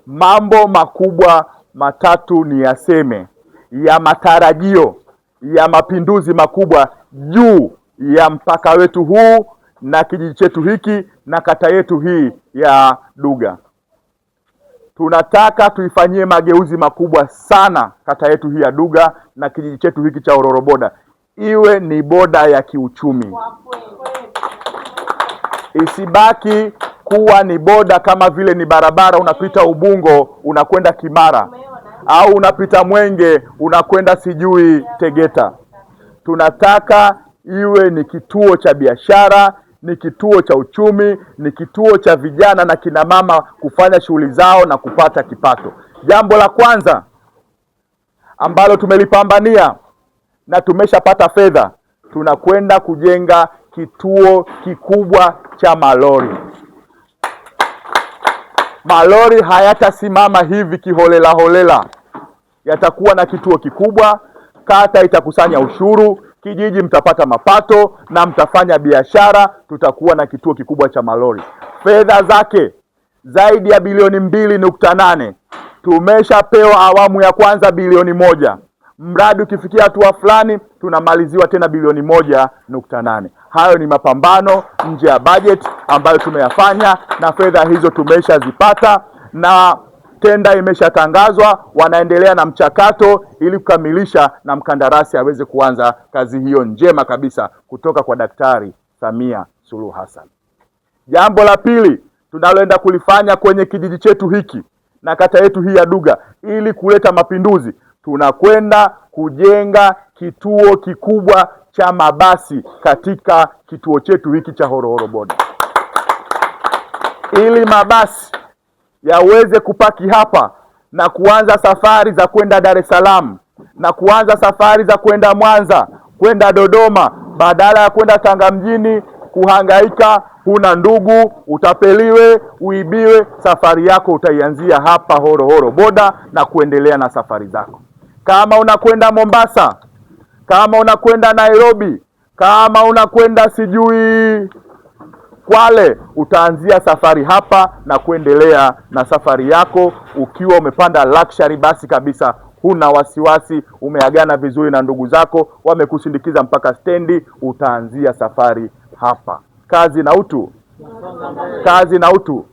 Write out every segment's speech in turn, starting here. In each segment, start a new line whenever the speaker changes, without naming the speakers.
mambo makubwa matatu ni yaseme ya matarajio ya mapinduzi makubwa juu ya mpaka wetu huu na kijiji chetu hiki na kata yetu hii ya Duga. Tunataka tuifanyie mageuzi makubwa sana kata yetu hii ya Duga na kijiji chetu hiki cha Hororo Boda, iwe ni boda ya kiuchumi. Isibaki kuwa ni boda kama vile ni barabara unapita Ubungo unakwenda Kimara, au unapita Mwenge unakwenda sijui Tegeta. Tunataka iwe ni kituo cha biashara, ni kituo cha uchumi, ni kituo cha vijana na kina mama kufanya shughuli zao na kupata kipato. Jambo la kwanza ambalo tumelipambania na tumeshapata fedha, tunakwenda kujenga kituo kikubwa cha malori. Malori hayatasimama hivi kiholela holela. Yatakuwa na kituo kikubwa, kata itakusanya ushuru, kijiji mtapata mapato na mtafanya biashara. Tutakuwa na kituo kikubwa cha malori. Fedha zake zaidi ya bilioni 2.8. Tumeshapewa awamu ya kwanza bilioni 1. Mradi ukifikia hatua fulani tunamaliziwa tena bilioni 1.8. Hayo ni mapambano nje ya budget ambayo tumeyafanya, na fedha hizo tumeshazipata na tenda imeshatangazwa. Wanaendelea na mchakato ili kukamilisha na mkandarasi aweze kuanza kazi hiyo njema kabisa kutoka kwa Daktari Samia Suluhu Hassan. Jambo la pili tunaloenda kulifanya kwenye kijiji chetu hiki na kata yetu hii ya Duga ili kuleta mapinduzi, tunakwenda kujenga kituo kikubwa cha mabasi katika kituo chetu hiki cha Hororo Boda, ili mabasi yaweze kupaki hapa na kuanza safari za kwenda Dar es Salaam na kuanza safari za kwenda Mwanza, kwenda Dodoma, badala ya kwenda Tanga mjini kuhangaika, huna ndugu, utapeliwe, uibiwe. Safari yako utaianzia hapa Hororo Boda na kuendelea na safari zako. Kama unakwenda Mombasa, kama unakwenda Nairobi, kama unakwenda sijui Kwale, utaanzia safari hapa na kuendelea na safari yako ukiwa umepanda luxury basi kabisa. Huna wasiwasi, umeagana vizuri na ndugu zako, wamekusindikiza mpaka stendi, utaanzia safari hapa. Kazi na utu, kazi na utu.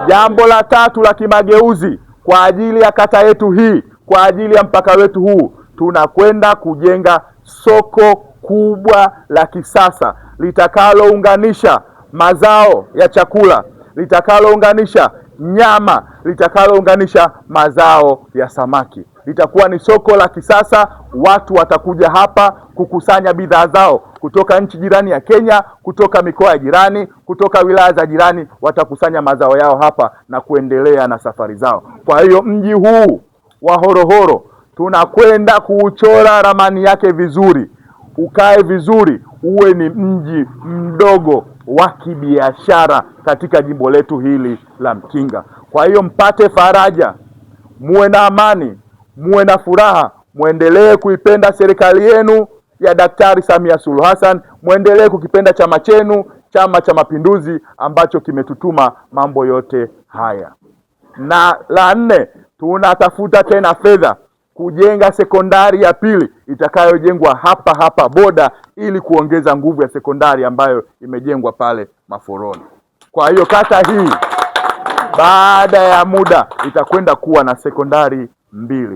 Jambo la tatu la kimageuzi kwa ajili ya kata yetu hii, kwa ajili ya mpaka wetu huu, tunakwenda kujenga soko kubwa la kisasa litakalounganisha mazao ya chakula, litakalounganisha nyama, litakalounganisha mazao ya samaki. Litakuwa ni soko la kisasa. Watu watakuja hapa kukusanya bidhaa zao kutoka nchi jirani ya Kenya, kutoka mikoa ya jirani, kutoka wilaya za jirani. Watakusanya mazao yao hapa na kuendelea na safari zao. Kwa hiyo mji huu wa Horohoro tunakwenda kuuchora ramani yake vizuri, ukae vizuri, uwe ni mji mdogo wa kibiashara katika jimbo letu hili la Mkinga. Kwa hiyo mpate faraja, muwe na amani, muwe na furaha, muendelee kuipenda serikali yenu ya Daktari Samia Suluhu Hassan, muendelee kukipenda chama chenu, Chama cha Mapinduzi, ambacho kimetutuma mambo yote haya. Na la 4, tunatafuta tena fedha kujenga sekondari ya pili itakayojengwa hapa Boda, ili kuongeza nguvu ya sekondari ambayo imejengwa pale Maforoni. Kwa hiyo kata hii baada ya muda itakwenda kuwa na sekondari 2.